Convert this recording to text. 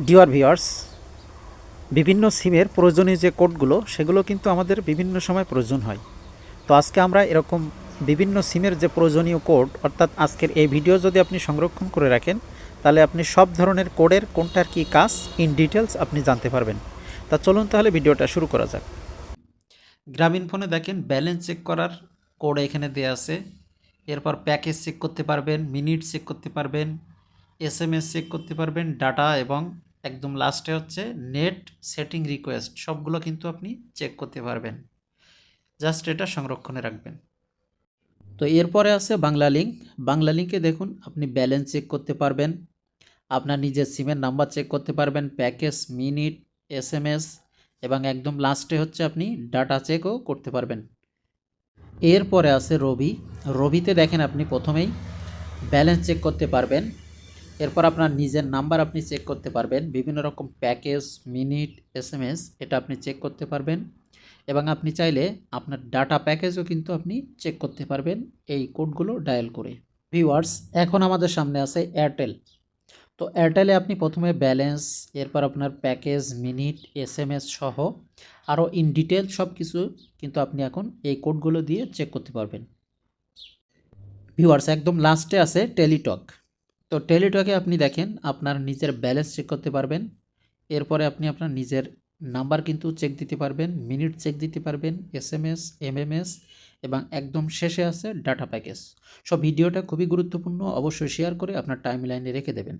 Dear viewers, বিভিন্ন সিমের প্রয়োজনীয় যে কোডগুলো সেগুলো কিন্তু আমাদের বিভিন্ন সময় প্রয়োজন হয়। তো আজকে আমরা এরকম বিভিন্ন সিমের যে প্রয়োজনীয় কোড, অর্থাৎ আজকের এই ভিডিও যদি আপনি সংরক্ষণ করে রাখেন, তাহলে আপনি সব ধরনের কোডের কোনটার কী কাজ ইন ডিটেলস আপনি জানতে পারবেন। তা চলুন তাহলে ভিডিওটা শুরু করা যাক। গ্রামীণ ফোনে দেখেন ব্যালেন্স চেক করার কোড এখানে দেওয়া আছে। এরপর প্যাকেজ চেক করতে পারবেন, মিনিট চেক করতে পারবেন, এসএমএস চেক করতে পারবেন, ডাটা এবং একদম লাস্টে হচ্ছে নেট সেটিং রিকোয়েস্ট, সবগুলো কিন্তু আপনি চেক করতে পারবেন। জাস্ট এটা সংরক্ষণে রাখবেন। তো এরপরে আছে বাংলা লিঙ্ক। বাংলা লিঙ্কে দেখুন আপনি ব্যালেন্স চেক করতে পারবেন, আপনার নিজের সিমের নাম্বার চেক করতে পারবেন, প্যাকেজ, মিনিট, এসএমএস এবং একদম লাস্টে হচ্ছে আপনি ডাটা চেকও করতে পারবেন। এরপরে আছে রবি। রবিতে দেখেন আপনি প্রথমেই ব্যালেন্স চেক করতে পারবেন, এরপর আপনার নিজের নাম্বার আপনি চেক করতে পারবেন, বিভিন্ন রকম প্যাকেজ, মিনিট, এসএমএস এটা আপনি চেক করতে পারবেন এবং আপনি চাইলে আপনার ডাটা প্যাকেজও কিন্তু আপনি চেক করতে পারবেন এই কোডগুলো ডায়াল করে। ভিউয়ার্স, এখন আমাদের সামনে আছে এয়ারটেল। তো এয়ারটেলে আপনি প্রথমে ব্যালেন্স, এরপর আপনার প্যাকেজ, মিনিট, এসএমএস সহ আরও ইন ডিটেল সব কিছু কিন্তু আপনি এখন এই কোডগুলো দিয়ে চেক করতে পারবেন। ভিউয়ার্স, একদম লাস্টে আছে টেলিটক। তো টেলিটকে আপনি দেখেন আপনার নিজের ব্যালেন্স চেক করতে পারবেন, এরপরে আপনি আপনার নিজের নাম্বার কিন্তু চেক দিতে পারবেন, মিনিট চেক দিতে পারবেন, এসএমএস, এমএমএস এবং একদম শেষে আছে ডাটা প্যাকেজ। সব ভিডিওটা খুবই গুরুত্বপূর্ণ, অবশ্যই শেয়ার করে আপনার টাইমলাইনে রেখে দেবেন।